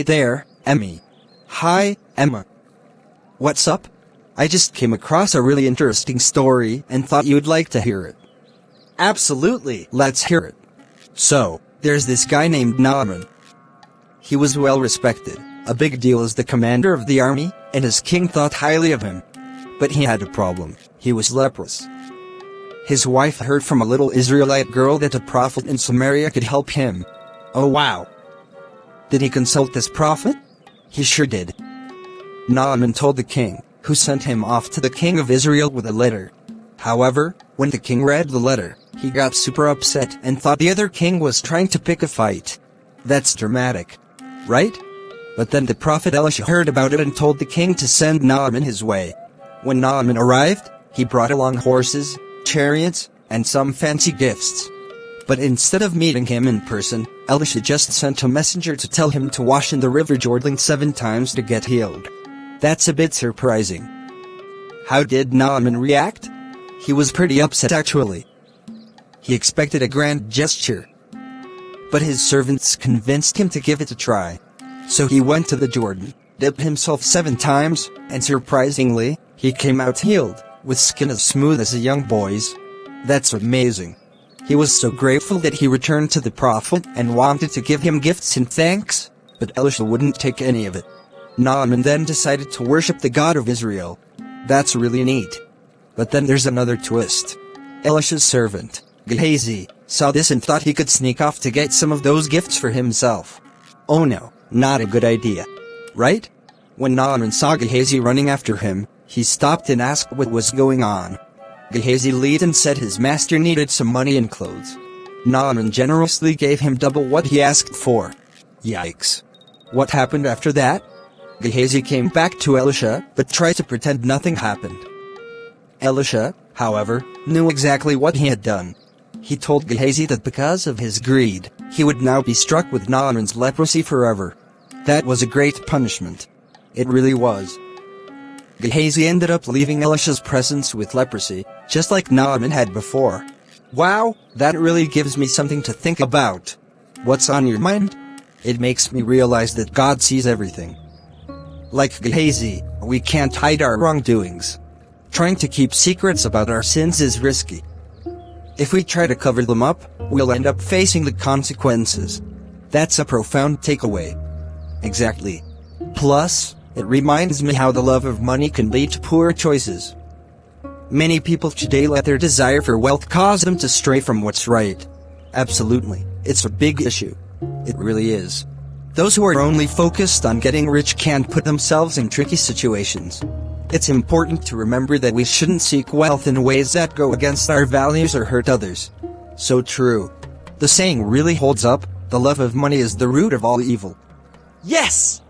Hey there, Emmy. Hi, Emma. What's up? I just came across a really interesting story and thought you'd like to hear it. Absolutely, let's hear it. So, there's this guy named Naaman. He was well respected, a big deal as the commander of the army, and his king thought highly of him. But he had a problem: he was leprous. His wife heard from a little Israelite girl that a prophet in Samaria could help him. Oh wow! Did he consult this prophet? He sure did. Naaman told the king, who sent him off to the king of Israel with a letter. However, when the king read the letter, he got super upset and thought the other king was trying to pick a fight. That's dramatic, right? But then the prophet Elisha heard about it and told the king to send Naaman his way. When Naaman arrived, he brought along horses, chariots, and some fancy gifts. But instead of meeting him in person, Elisha just sent a messenger to tell him to wash in the river Jordan 7 times to get healed. That's a bit surprising. How did Naaman react? He was pretty upset actually. He expected a grand gesture. But his servants convinced him to give it a try. So he went to the Jordan, dipped himself 7 times, and surprisingly, he came out healed, with skin as smooth as a young boy's. That's amazing. He was so grateful that he returned to the prophet and wanted to give him gifts in thanks, but Elisha wouldn't take any of it. Naaman then decided to worship the God of Israel. That's really neat. But then there's another twist. Elisha's servant, Gehazi, saw this and thought he could sneak off to get some of those gifts for himself. Oh no, not a good idea. Right? When Naaman saw Gehazi running after him, he stopped and asked what was going on. Gehazi lied and said his master needed some money and clothes. Naaman generously gave him double what he asked for. Yikes. What happened after that? Gehazi came back to Elisha, but tried to pretend nothing happened. Elisha, however, knew exactly what he had done. He told Gehazi that because of his greed, he would now be struck with Naaman's leprosy forever. That was a great punishment. It really was. Gehazi ended up leaving Elisha's presence with leprosy, just like Naaman had before. Wow, that really gives me something to think about. What's on your mind? It makes me realize that God sees everything. Like Gehazi, we can't hide our wrongdoings. Trying to keep secrets about our sins is risky. If we try to cover them up, we'll end up facing the consequences. That's a profound takeaway. Exactly. Plus, it reminds me how the love of money can lead to poor choices. Many people today let their desire for wealth cause them to stray from what's right. Absolutely, it's a big issue. It really is. Those who are only focused on getting rich can't put themselves in tricky situations. It's important to remember that we shouldn't seek wealth in ways that go against our values or hurt others. So true. The saying really holds up: the love of money is the root of all evil. Yes!